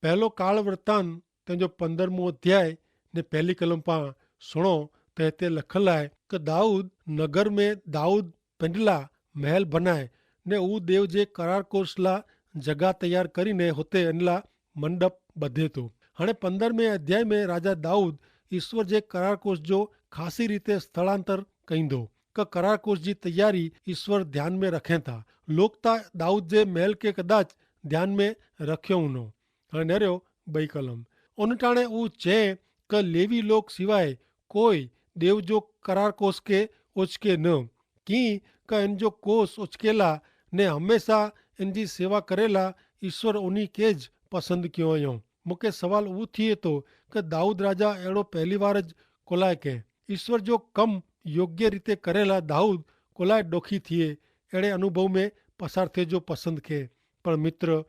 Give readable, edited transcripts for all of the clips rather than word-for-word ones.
पहलो काल वृतांत तंहिंजो 15 अध्याय ने पहली कलम पां सुणो त हिते लिखल आहे कि दाऊद नगर में दाऊद पिंडला महल बनाए ने हू देव जे करार कोर्स ला जगह तैयार करीने हुते इन ला मंडप ॿधे थो। हाणे 15 अध्याय में राजा दाऊद ईश्वर जे करार कोर्स जो ख़ासी रीते स्थलांतर कईंदो क करार कोर्स जी तैयारी ईश्वर ध्यान में रखें था। लोग ता दाऊद जे महल के कदाच ध्यान में रखियो हूंदो। हाणे नरियो 2 कलम उन टाणे हू चए क लेवी लोग सिवाय कोई देव जो करार कोस के उचके न की क इन जो कोस उचकेला ने हमेशा इन जी सेवा करेला ईश्वर उन्हीं के ज पसंद कयो आहियो। मूंखे सवाल उहो थिए थो कि दाऊद राजा अहिड़ो पहली बार ज कोलाए के ईश्वर जो कम योग्य रीते करेला दाऊद कोलाए ॾोखी थिए अहिड़े अनुभव में पसार थिए जो पसंद खे। पर मित्र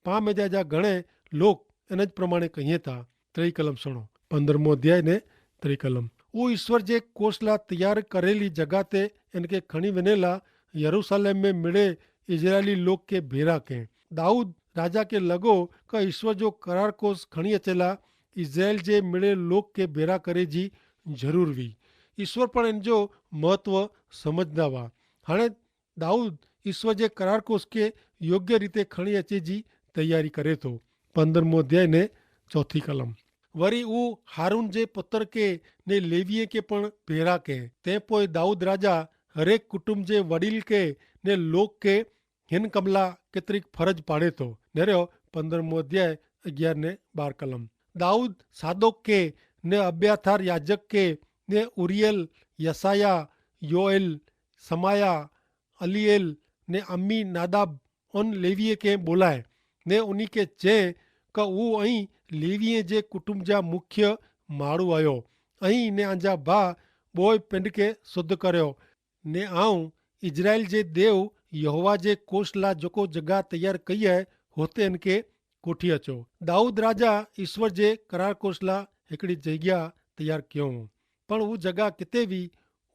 पा में जा घणे लोग इन प्रमाणे कहिए था। 3 कलम सुनो 15 अध्याय ने 3 कलम वो ईश्वर जे कोष ला तैयार करेली जगह ते इनके खणी वनेला यरूशलेम में मिले इजरायली लोग के भेरा के। दाऊद राजा के लगो का ईश्वर जो करार कोस खणी अचेला इज़राइल जे मिले लोग के भेरा करे जी जरूर हुई। ईश्वर पण इन जो महत्व समझदा हुआ। हाणे दाऊद ईश्वर जे करार कोस के योग्य रीते खणी अचे जी तैयारी करे थो। 15 अध्याय ने 4 कलम वरी ऊ हारून जे पुत्र के ने लेवीअ के पण भेरा के ते पोइ दाऊद राजा हरेक कुटुंब जे वडील के ने लोग के हिन कमला केतरीक फर्ज पाड़े थो। नरियो 15 अध्याय 11 ने 12 कलम दाऊद सादोक के ने अब्याथार याजक के ने उरियल यसाया योएल समाया अलीएल ने अम्मी नादाब उन लेवीअ के बोलाए ने उन्हीं के चए क ऊ ऐं लेवीअ जे कुटुंब जा मुख्य माण्हू आयो ऐं ने अंजा भाउ ॿोए पिंड के शुद्ध करियो ने आऊं इजराइल जे देव यहोवा जे कोष ला जेको जगह तैयार कई है होते इनके कोठी अचो। दाऊद राजा ईश्वर जे करार कोष ला हिकिड़ी जगह तैयार कयो पर ऊ जगह किते भी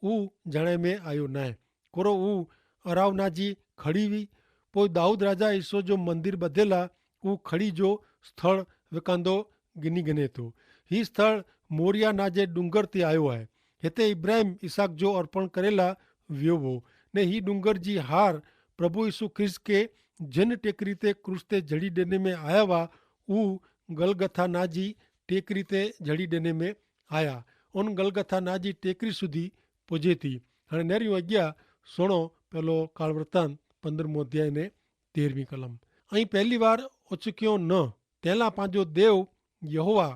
ऊ जणे में आयो न आहे। कोरो ऊ अरावना जी खड़ी हुई। पोइ दाऊद राजा ईश्वर जो मंदिर ॿधेला ऊ खड़ी जो स्थल विकांदो गिने थो। ही स्थल मोरिया नाजे डूंगर ते आयो आहे। हिते इब्राहिम इसहाक जो अर्पण करेला वियो हो ने ही डूंगर जी हार प्रभु यीशु ख्रिस्त के जिन टेकरी ते क्रूस ते जड़ी देने में आया हुआ ऊ गलगथा ना जी टेकरी ते जड़ी देने में आया। उन गलगथा ना जी टेकरी सुधी पुजे थी। हाणे नरियूं अॻियां सुणो पहलो काल वृतांत 15 अध्याय ने 13 कलम ऐं पहली बार उचकियो न तंहिंला पंहिंजो देव यहोवा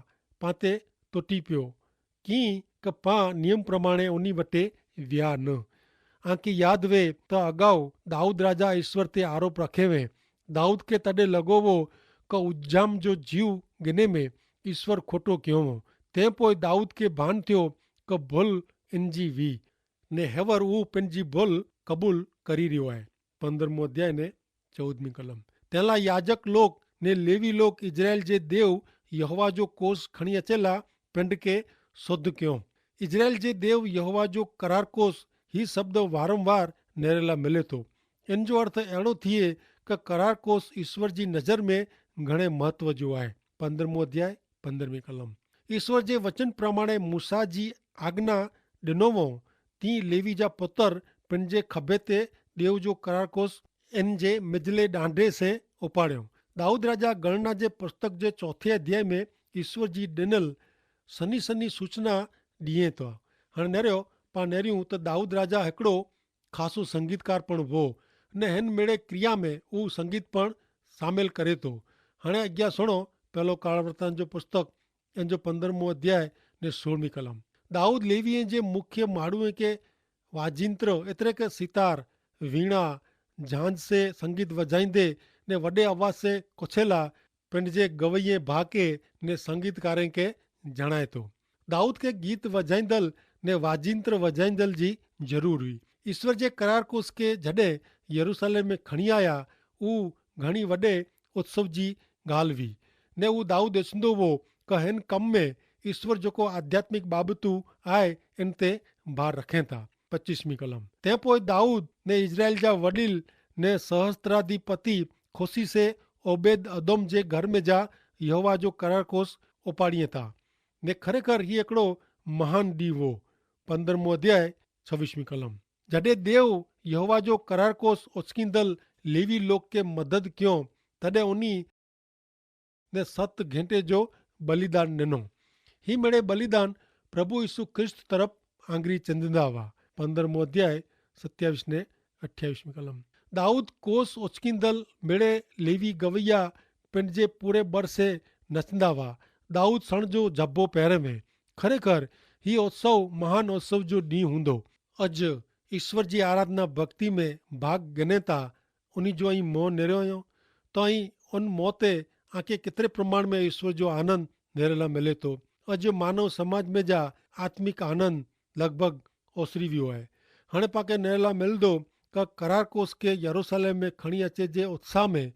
पाते टुटी पियो की क पा नियम प्रमाणे उन वटे विया न। आंकी याद वे त अगाऊ दाऊद राजा ईश्वर ते आरोप रखे वे दाऊद के तॾे लॻो हो क उजाम जो जीव गिने में ईश्वर खोटो कयो हो। तंहिं पोइ दाऊद के भान थियो क भुल इन जी वी ने हेवर ऊ पंहिंजी भुल क़बूल करी रहियो आहे। 15 अध्याय ने 14 कलम तंहिंला याजक लोग ने लेवी लोग इजराइल जे देव यहोवा जो कोस खणी अचेला पिंड के शुद्ध कयो। इजराइल जे देव यहोवा जो करार कोस ही शब्द वारंवार नेरेला मिले थो। इन जो अर्थ अहिड़ो थिए क करार कोस ईश्वर जी नज़र में घणे महत्व जो आहे। 15 अध्याय 15 कलम ईश्वर जे वचन प्रमाणे मूसा जी आज्ञा ॾिनो हो तीं लेवी जा पुत्र पिंड जे खभे ते देव जो करार कोस इन जे मिजले ॾांढे से उपाड़ियो। दाऊद राजा गणना जे पुस्तक जे 4 अध्याय में ईश्वर जी ॾिनल सनी सनी सूचना ॾिए थो। हाणे नरियो पा नेरियूं त दाऊद राजा हिकिड़ो ख़ासो संगीतकार पण हो ने हिन मेड़े क्रिया में ऊ संगीत पण शामिल करे थो। हाणे अॻियां सुणो पहलो काल वृतांत जो पुस्तक इन जो 15 अध्याय ने 16 कलम दाऊद लेवीअ जे मुख्य माण्हूअ के वाजिंत्र एतिरे के सितार वीणा झांझ से संगीत वजाईंदे ने वॾे आवाज़ से कुछेला पिंड जे गवैये भाके ने संगीतकारनि के जणाए थो। दाऊद के गीत वजाईंदल ने वाजिंत्र वजाईंदल जी ज़रूर हुई। ईश्वर जे करार कोस के जॾहिं यरूशलेम में खणी आया ऊ घणी वॾे उत्सव जी ॻाल्हि हुई ने ऊ दाऊद ॾिसंदो हो क हिन कम में ईश्वर जेको आध्यात्मिक बाबतूं आहे इन ते भार रखें था। 25 कलम तंहिं पोइ दाऊद ने इजराइल जा वडील ने सहस्त्राधिपति खुशी से ओबेद अदोम जे घर में जा यहोवा जो करार कोस ओपाड़ीअ था ने खरेखर हीउ हिकिड़ो महान ॾींहुं हो। 15 अध्याय 26 कलम। जॾहिं देव यहोवा जो करार कोस उचकींदल लेवी लोक खे मदद कयो तॾहिं उन्ही ने 7 घंटे जो बलिदान ॾिनो। ही मेड़े बलिदान प्रभु यीशु ख्रिस्त तरफ़ आंगरी चंदंदा हुआ। 15 अध्याय 27 ने 28 कलम। दाऊद कोस उचकींदल मेड़े लेवी गवैया पंहिंजे पूरे बर से नचंदा हुआ। दाऊद सण जो जब्बो पैर में। खरेखर ही उत्सव महान उत्सव जो ॾींहुं हूंदो। अॼु ईश्वर जी आराधना भक्ति में भाग गिने था उन जो आई मोह निरियो हुयो तो आई उन मोह ते आके केतिरे प्रमाण में ईश्वर जो आनंद निरेला मिले थो। अॼु मानव समाज में जा आत्मिक आनंद लॻभॻि ओसरी वियो आहे। हाणे पाके निरेला मिलंदो का करार कोस खे यरूशलेम में खणी अचे जे उत्साह में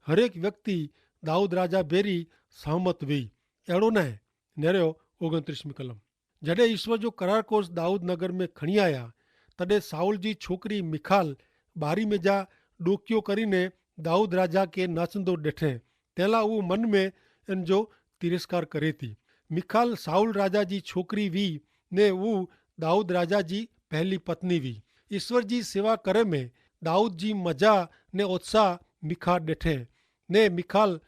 हरेक व्यक्ति दाऊद राजा बेरी सहमत हुई। अहिड़ो न आहे। निरियो 29 कलम। जॾहिं ईश्वर जो करार कोस दाऊद नगर में खणी आया तॾहिं साउल जी छोकिरी मिखाल बारी में जा ॾोकियो करीने दाऊद राजा खे नाचंदो ॾिठे तंहिंला उहो मन में इन जो तिरस्कार करे थी। मिखाल साउल राजा जी छोकिरी हुई ने उहो दाऊद राजा जी पहली पत्नी हुई। ईश्वर जी सेवा करे में दाऊद जी मजा ने उत्साह मिखाल ॾिठे ने मिखाल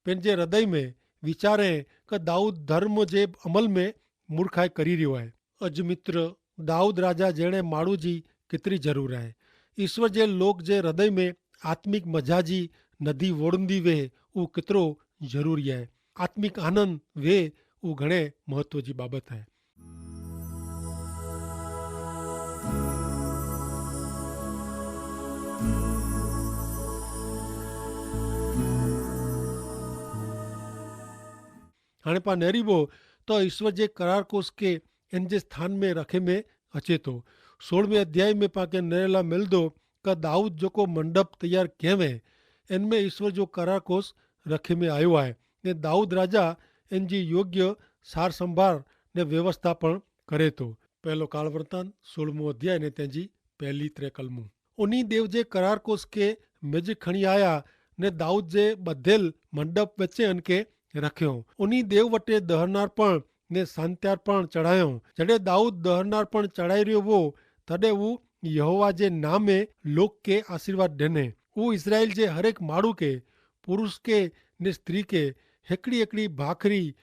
पंहिंजे हृदय में वीचारे कि दाऊद धर्म जे अमल में मूर्खाई करी रहियो आहे। अॼु मित्र दाऊद राजा जहिड़े माण्हू जी केतिरी ज़रूरत आहे। ईश्वर जे लोक जे हृदय में आत्मिक मजा जी नदी वोड़ंदी वे उहो केतिरो ज़रूरी आहे। आत्मिक आनंद वे उहो घणे महत्व जी बाबत आहे। हाणे पा नेरीबो तो ईश्वर जे करार कोस खे इन जे स्थान में रखे में अचे थो। 16वें अध्याय में पाके नेरेला मिलंदो का दाऊद जेको मंडप तैयार कयो वे इन में ईश्वर जो करार कोस रखे में आयो आहे ने दाऊद राजा इन जी योग्य सार संभाल ने व्यवस्थापन करे थो। पहलो काल वृतांत 16 अध्याय ने तंहिंजी पहली 3 कलमूं। उन्ही देव जे करार कोस खे मिज खणी आया ने दाऊद जे ॿधियल मंडप विचे खे रखियो। उन्ही देव वटे दहनार्पण ने शांत्यार्पण चढ़ायो। जॾहिं दाऊद दहनार्पण चढ़ाई रहियो हो तॾहिं हू यहोवा जे नाम में लोक के आशीर्वाद ॾिने। हू इसराइल जे हरेक माण्हू के पुरुष के ने स्त्री के हिकिड़ी हिकिड़ी भाखरी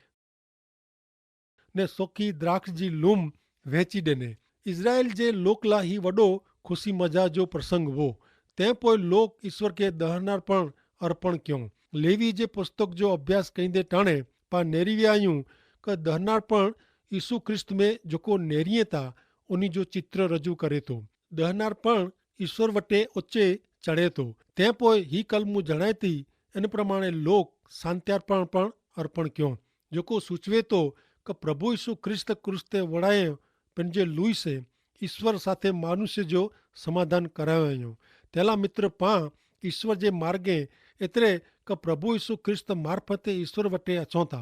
ने सोखी द्राक्ष जी लूम वेची ॾिने। इज़राइल जे लोक लाइ ही वॾो ख़ुशी मज़ा जो प्रसंग हो। तंहिं पोइ लोक ईश्वर खे दहनार्पण अर्पण कयूं। लेवी जे पुस्तक जो अभ्यास कंदे टाणे पा नेरी विया आहियूं कि दहनार्पण यीशु ख्रिस्त में जेको नेरीअ था उन जो चित्र रजू करे थो। दहनार्पण ईश्वर वटे उचे चढ़े थो। तंहिं पोइ ही कलमूं जणाए थी इन प्रमाणे लोक शांत्यार्पण पण अर्पण कयूं जेको सूचवे थो कि प्रभु यीशु ख्रिस्त क्रूस ते वड़ाए पंहिंजे लूई से ईश्वर साथे मनुष्य जो समाधान करायो आहियूं। तंहिंला मित्र पां ईश्वर जे मार्गे एतिरे कि प्रभु यीशु ख्रिस्त मार्फते ईश्वर वटे अचूं था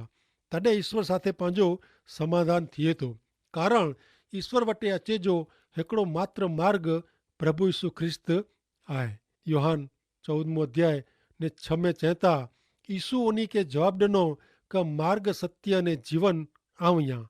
तॾहिं ईश्वर साथे पंहिंजो समाधान थिए थो। कारण ईश्वर वटे अचे जो हिकिड़ो मात्र मार्ग प्रभु यीशु ख्रिस्त आहे। योहान 14 अध्याय ने 6 में चए था यीशु उन्ही खे जवाबु ॾिनो कि मार्ग सत्य ने जीवन आऊं आहियां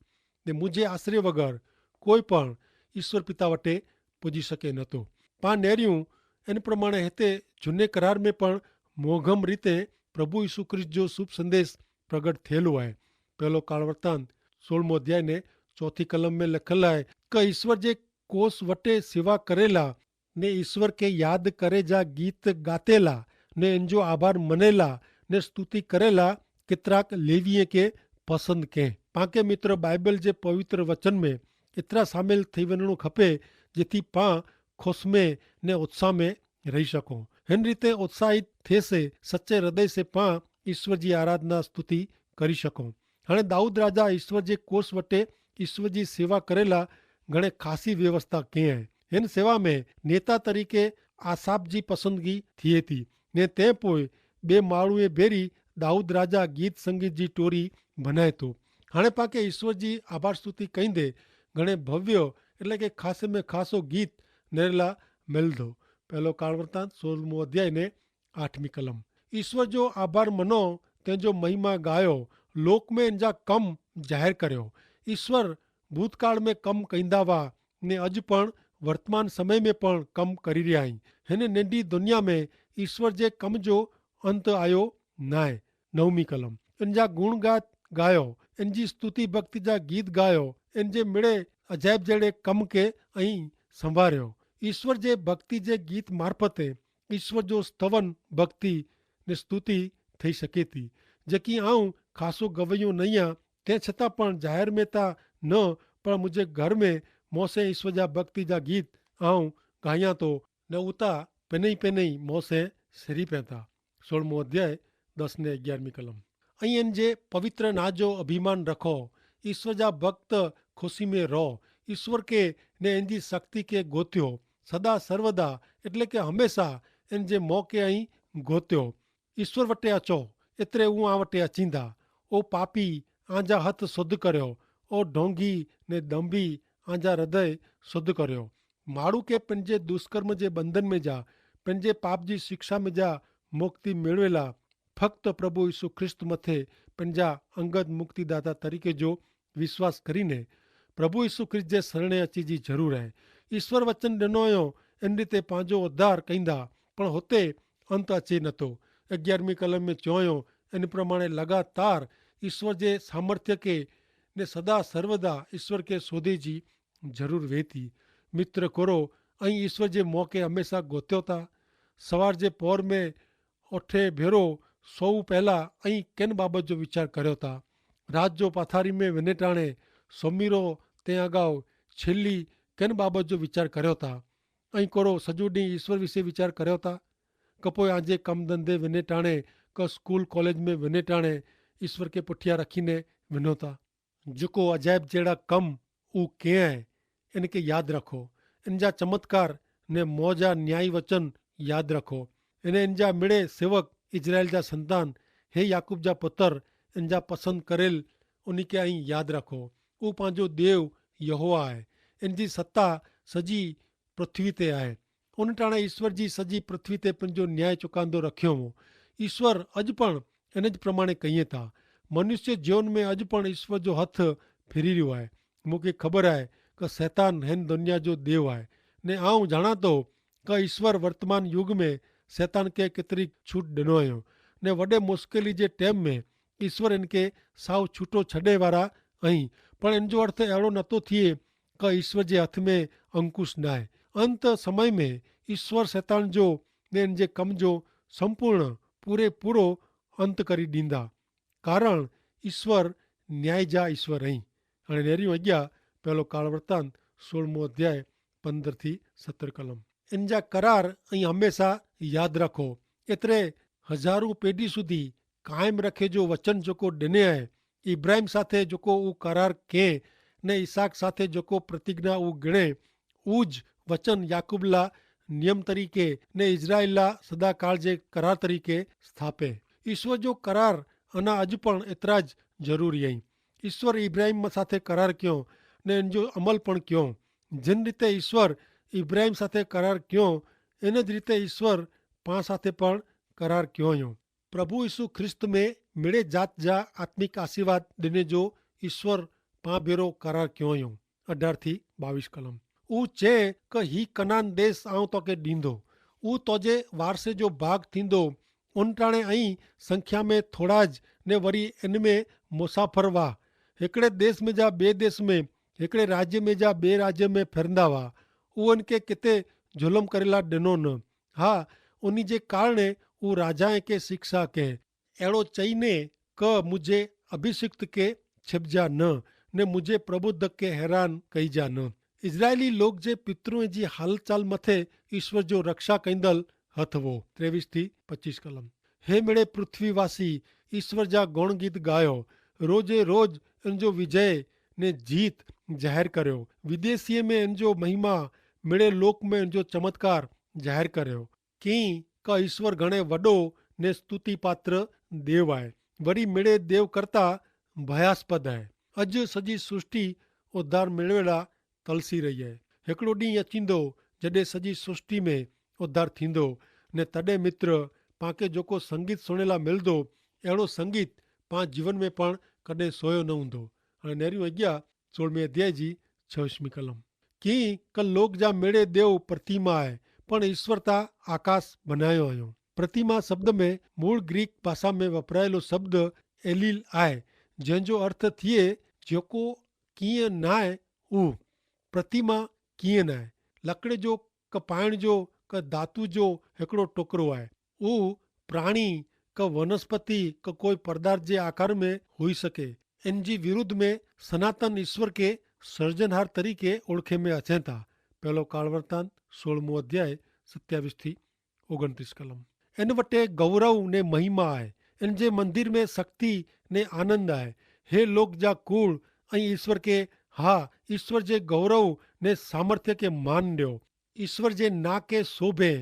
ने मुंहिंजे आश्रय वग़ैरह कोई पण ईश्वर पिता वटे पुॼी सघे नथो। पाण नेरियूं इन प्रमाणे हिते झूने करार में पण मोघम रीते प्रभु यीशु ख्रिस्त जो शुभ संदेश प्रगट थियलो आहे। पहलो काल वृतांत 16 अध्याय ने 4 कलम में लिखल आहे कि ईश्वर जे कोस वटे सेवा करेला ने ईश्वर के याद करे जा गीत गातेला ने इन जो आभार मनेला ने स्तुति करेला केतिराक लेवीअ के पसंद कं। पाके मित्र बाइबल जे पवित्र वचन में एतिरा शामिल थी वञणो खपे जेथी पां खुश में ने उत्साह में रही सको। हिन रीते उत्साहित थे से सच्चे हृदय से पां ईश्वर जी आराधना स्तुति करी सको। हाणे दाऊद राजा ईश्वर जे कोस वटे ईश्वर जी सेवा करेला घणे ख़ासी व्यवस्था कई आहे। हिन सेवा में नेता तरीके आसाब जी पसंदगी थिए थी ने तंहिं पोइ ॿिए माण्हूअ बेरी दाऊद राजा गीत संगीत जी टोरी बनाए थो। हाणे पाके ईश्वर जी आभार स्तुति कईंदे घणे भव्य એટલે કે ખાસે में ખાસો ગીત नेरला मिलंदो। पहलो काल वृतांत 16 अध्याय ने 8वीं कलम। ईश्वर जो आभार मनो तंहिंजो महिमा गायो, लोक में इन जा कम ज़ाहिर करियो। ईश्वर भूतकाल में कम कंदा हुआ ने अॼु पण वर्तमान समय में पण कम करी रहिया आहिनि। हिन नंढी दुनिया में ईश्वर जे कम जो अंत आयो न आहे। नवमी कलम, इन जा गुण गायो, इन जी स्तुति भक्ति जा गीत गायो, इन जे मिड़े अजाइब जहिड़े कम के ऐं संभारियो। ईश्वर जे भक्ति जे गीत मार्फते ईश्वर जो स्तवन भक्ति ने स्तुति थी सके थी, जेकी आऊं ख़ासो गवैयो नहीं आहियां, तंहिं छतां पण ज़ाहिर में ता न पर मुंहिंजे घर में मोसे ईश्वर जा भक्ति जा गीत आऊं ॻायां थो न उता पेनई मोसे सिरी पिया था। 16 अध्याय 10 ने 11 कलम। ऐं इन जे पवित्र ना जो अभिमान रखो, ईश्वर जा भक्त खुशी में रहो, ईश्वर के ने इन जी शक्ति के गोत्यो सदा सर्वदा એટલે કે હંમેશા इन जे मौके ऐं गोत्यो। ईश्वर वटे अचो, एतिरे उहा वटे अचींदा। ओ पापी आंजा हथ शुद्ध करियो, ओ ढोंगी ने दंभी आंजा हृदय शुद्ध करियो। माण्हू के पंहिंजे दुष्कर्म जे बंधन में जा, पंहिंजे पाप जी शिक्षा में जा मुक्ति मेળવેલા ફક્ત પ્રભુ ઈસુ ખ્રિસ્ત મથે पंहिंजा अंगद मुक्तिदाता तरीक़े जो विश्वास करीने प्रभु ईसु ख्रिस्त जे शरणे अची जी ज़रूरु आहे। ईश्वर वचन ॾिनो हुयो इन रीते पंहिंजो उद्धार कंदा, पण हुते अंत अचे नथो। 11वीं कलम में चयो इन प्रमाणे लगातार ईश्वर जे सामर्थ्य के ने सदा सर्वदा ईश्वर के सोधे जी ज़रूरु वे थी। मित्र कोरो ऐं ईश्वर जे मौके हमेशा गोत्यो था। सवार जे पौर में उठे भेरो सोऊ पहला ऐं किन बाबत जो वीचार करियो था। रात जो पथारी में विनेटाणे सोमीरो ते अगाऊ छिली किन बाबत जो वीचार करियो था। ऐं कोरो सॼो ॾींहुं ईश्वर विषय वीचार करियो था। कपोइ आजे कम धंधे विनेटाणे क स्कूल कॉलेज में विनेटाणे ईश्वर के पुठियां रखीने विनो था। जेको अजाइब जहिड़ा कम ऊ कीअं आहे इनके यादि रखो। इन जा चमत्कार ने मौजा न्याय वचन यादि रखो। इन जा मिड़े सेवक इजराइल जा संतान हे याकूब जा पुत्र इन जा पसंद करेल उन खे ऐं यादि रखो। ऊ पंहिंजो देव यहोवा आहे। इन जी सत्ता सॼी पृथ्वी ते आहे। उन टाणे ईश्वर जी सॼी पृथ्वी ते पंहिंजो न्याय चुकांदो रखियो हो। ईश्वर अॼु पण इन जे प्रमाणे कईं था। मनुष्य जीवन में अॼु पण ईश्वर जो हथ फिरी रहियो आहे। मूंखे ख़बर आहे कि शैतान हिन दुनिया जो देव आहे ने आऊं ॼाणा थो कि ईश्वर वर्तमान युग में शैतान खे केतिरी छूट ॾिनो हुयो ने वॾे मुश्किल जे टाइम में ईश्वर इनके साव छूटो छॾे वारा आहीं। पर इन जो अर्थ अहिड़ो नथो थिए कि ईश्वर जे हथ में अंकुश न आहे। अंत समय में ईश्वर शैतान जो ने इन जे कम जो संपूर्ण पूरो अंत करी ॾींदा, कारण ईश्वर न्याय जा ईश्वर आहीं। हाणे नेरियूं अॻियां पहिलो काल वृतांत 16 अध्याय 15 थी 17 कलम। इन जा करार ऐं हमेशा यादि रखो। एतिरे हज़ारूं पेढी सुधी कायम रखे जो वचन जेको ॾिने आहे, इब्राहिम साथे जेको ऊ करार कयईं ने ईसाक साथे जेको प्रतिज्ञा ऊ गिणे, ऊज वचन याकूब ला नियम तरीक़े ने इज़राइल ला सदाकाल जे करार तरीक़े स्थापे। ईश्वर जो करार अञा अॼु पण एतिरा ज ज़रूरी आहिनि। ईश्वर इब्राहिम साथे करार कयो ने इन जो अमल पण कयो। जिन रीते ईश्वर इब्राहिम साथे करार कयो इन ज रीते ईश्वर पाण साथे पण करार कयो हुयो। प्रभु यीशु ख्रिस्त में मिड़े जात जा आत्मिक आशीर्वाद ॾिने जो ईश्वर पाण भेरो करार कयो हुयो। 18 थी 22 कलम। ऊ चए कि ही कनान देश आऊं तोखे ॾींदो, ऊ तोजे वारसे जो भाग थींदो। उन टाणे ऐं संख्या में थोड़ा ज ने वरी इन में मुसाफ़िर हुआ। हिकिड़े देश में जा ॿिए देश में, हिकिड़े राज्य में जा ॿिए राज्य में फिरंदा हुआ। उहो इनके किथे ज़ुल्म करेला ॾिनो न। हा, उन जे कारण ऊ राजाए के शिक्षा कयईं, अहिड़ो चईने क मुझे अभिषिक्त के छिपजा न ने मुझे प्रबुद्ध के हैरान कईजा न। इज़राइली लोक जे पितरुअ जी हालचाल मथे ईश्वर जो रक्षा कंदल हथ वो। 23 थी 25 कलम। हे मिड़े पृथ्वीवासी ईश्वर जा गुण गीत गायो, रोजे रोज इन जो विजय ने जीत ज़ाहिर करियो। विदेशीअ में इन जो महिमा, मिड़े लोक में इन जो चमत्कार ज़ाहिर करियो। कीअं का ईश्वर घणे वॾो ने स्तुति पात्र देव आहे। वरी मिड़े देव करता भयास्पद आहे। अॼु सॼी सृष्टि उद्धार मेळवेला तलसी रही आहे। हिकिड़ो ॾींहुं अचींदो जॾहिं सॼी सृष्टि में उद्धार थींदो ने तॾहिं मित्र पांखे जेको संगीत सुणे ला मिलंदो अहिड़ो संगीत पंहिंजे जीवन में पण कॾहिं सोयो न हूंदो। हाणे नेरियूं अॻियां 16वें अध्याय जी 26वीं कलम। कीअं क लोक जा मेड़े देव प्रतिमा आहे, पण ईश्वर ता आकाश बनायो आहियो। प्रतिमा शब्द में मूળ ग्रीक भाषा में वपरायलो शब्द एलील आहे, जंहिंजो अर्थ थिए जेको कीअं न आहे उहो। प्रतिमा कीअं न आहे, लकड़े जो क पाइण जो क धातु जो हिकिड़ो टुकड़ो आहे। उहो प्राणी क वनस्पति क कोई पदार्थ जे आकार में हुई सके। इन जी विरुद्ध में सनातन ईश्वर के सर्जनहार तरीके ओळखे में अचनि था। पहलो काल वृतांत 16मो अध्याय 27 थी 29 कलम। इन वटे गौरव ने महिमा आहे, इन जे मंदिर में शक्ति ने आनंद आहे। हे लोक जा कूड़ ऐं ईश्वर के हा, ईश्वर जे गौरव ने सामर्थ्य के मान ॾियो। ईश्वर जे ना के शोभे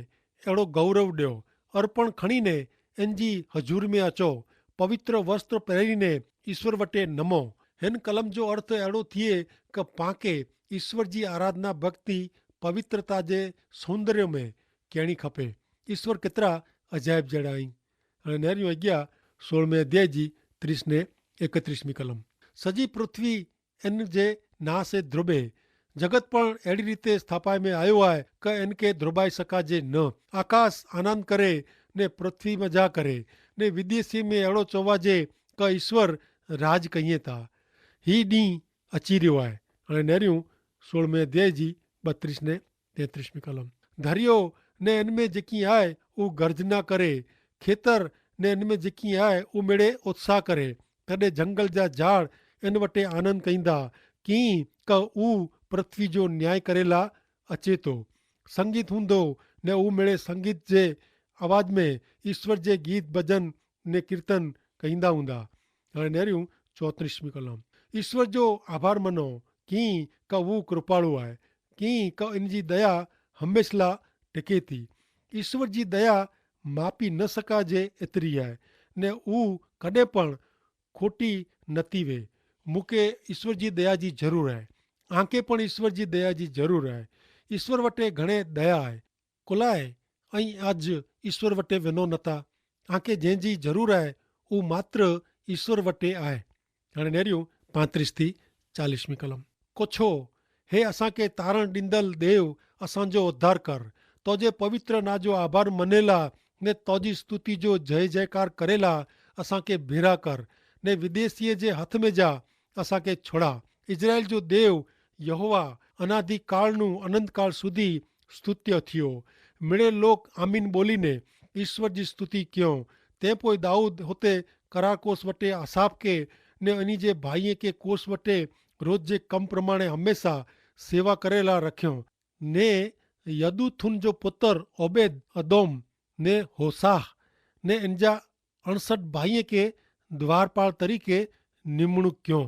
अहिड़ो गौरव ॾियो। अर्पण खणी ने इन जी हजूर में अचो, पवित्र वस्त्र पहिरीने ईश्वर वटे नमो। हिन कलम जो अर्थ अहिड़ो थिए क पांखे ईश्वर जी आराधना भक्ति पवित्रता जे सौंदर्य में कहिड़ी खपे। ईश्वर केतिरा अजायब जहिड़ा आहिनि। हाणे नेरियूं अॻियां 16वें अध्याय जी 30 ने 31वीं कलम। सॼी पृथ्वी इन जे ना से ध्रुबे, जगत पण अहिड़ी रीते स्थापाए में आयो आहे क इनके ध्रुबाए सकाजे न। आकाश आनंद करे ने पृथ्वी मजा करे ने विदेशी में अहिड़ो चवाजे क ईश्वर राज कईं था। ही ॾींहुं अची रहियो आहे। हाणे नेरियूं 16वें अध्याय जी 32 ने 33वीं कलम। दरियो ने इन में जेकी आहे उहो गर्जना करे, खेतर ने इन में जेकी आहे उहो मेड़े उत्साह करे। तॾहिं जंगल जा झाड़ इन वटे आनंद कईंदा, कीअं क उहो पृथ्वी जो न्याय करेला अचे थो। संगीत हूंदो ने उहो मेड़े संगीत जे आवाज़ में ईश्वर जे गीत भजन ने कीर्तन कईंदा हूंदा। हाणे नेरियूं 34वीं कलम। ईश्वर जो आभार मनो, कीअं क उहो कृपाणु आहे, कीअं क इन जी दया हमेशह लाइ टिके थी। ईश्वर जी दया मापी न सघाजे एतिरी आहे ने उहो कॾहिं पण खोटी न थी वे। मूंखे ईश्वर जी दया जी ज़रूरु आहे, आंखे पण ईश्वर जी दया जी ज़रूरु आहे। ईश्वर वटे घणे दया आहे। कुलाए ऐं अॼु ईश्वर वटे वञो नथा। आंखे जंहिंजी ज़रूरु आहे उहो मात्र ईश्वर वटे आहे। हाणे नेरियूं 35 थी 40वीं कलम। कुछो हे असांखे तारण ॾींदल देव, असांजो उद्धार कर। तोजे पवित्र ना जो आभार मनेला ने तोजी स्तुति जो जय जयकार करेला असांखे भेरा कर ने विदेशीअ जे हथ में जा असांखे छोड़ा। इज़राइल जो देव यहोवा अनादि कालनु अनंत काल सुधी स्तुत्य थियो। मिड़े लोक आमीन बोलीने ईश्वर जी स्तुति कयूं। ते पोइ दाऊद हुते करार कोस वटे असाब के ने इन्ही जे भाईअ के कोस वटे रोज जे कम प्रमाणे हमेशा सेवा करेला रखियो। ने यदूथुन जो पुत्र ओबेद अदोम ने होसाह ने इन जा 68 भाईअ के द्वारपाल तरीके निमणूक क्यों।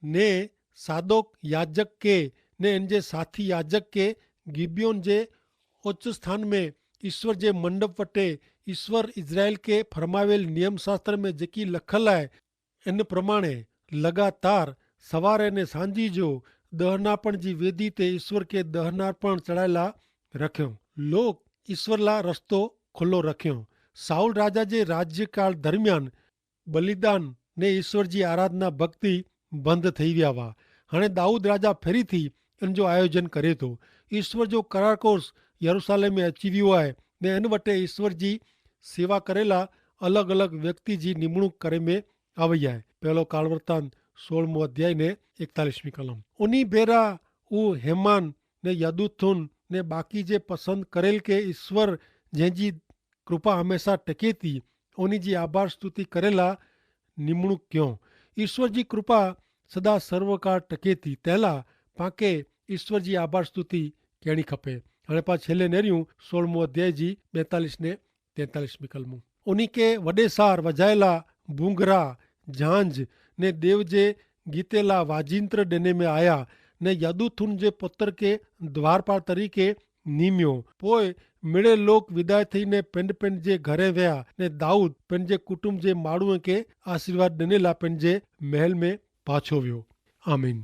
ने सादोक याजक के ने इन जे साथी याजक के गिबियोन जे उच्च स्थान में ईश्वर जे मंडप वटे ईश्वर इज़राइल के फरमावेल नियम शास्त्र में जेकी लखल आहे इन प्रमाणे लगातार सवारे ने सांझी जो दहनापण जी वेदी ते ईश्वर के दहनापण चढ़ायला रखियो। लोक ईश्वर ला रस्तो खुलो रखियो। साउल राजा जे राज्यकाल दरमियान बलिदान ने ईश्वर जी आराधना भक्ति बंद थी विया हुआ। हाणे दाऊद राजा फेरी थी इन जो आयोजन करे थो। ईश्वर जो करार कोर्स यरूशलेम में अची वियो आहे ने इन वटे ईश्वर जी सेवा करेला अलॻि अलॻि व्यक्ति जी निमणूक करे में आई आहे। पहलो काल वृतांत 16मो अध्याय ने 41वीं कलम। उन्ही बेरा उहो हेमान ने यदूथुन ने बाकी जे पसंद करेल के ईश्वर जंहिंजी कृपा हमेशा टके थी उन्ही जी आभार स्तुति करेला निमणूक क्यों। ईश्वर जी कृपा सदा सर्वकाल टके थी। तंहिंला पांखे ईश्वर जी आभार स्तुति कहिड़ी खपे। हाणे पाण छेले नेरियूं 16मो अध्याय जी 42 ने 43वीं कलमूं। उन्ही के वॾे सार वजायला भूंगरा झांझ ने देव जे गीतेला वाजिंत्र ॾिने में आया ने यदूथुन जे पुत्र के द्वारपाल तरीके नीमियो। पोइ मिड़े लोक विदाय थी ने पिंड पिंड जे घरे विया ने दाऊद पंहिंजे कुटुंब जे माण्हूअ खे आशीर्वाद ॾिने ला पंहिंजे महल में पाछो वियो। आमीन।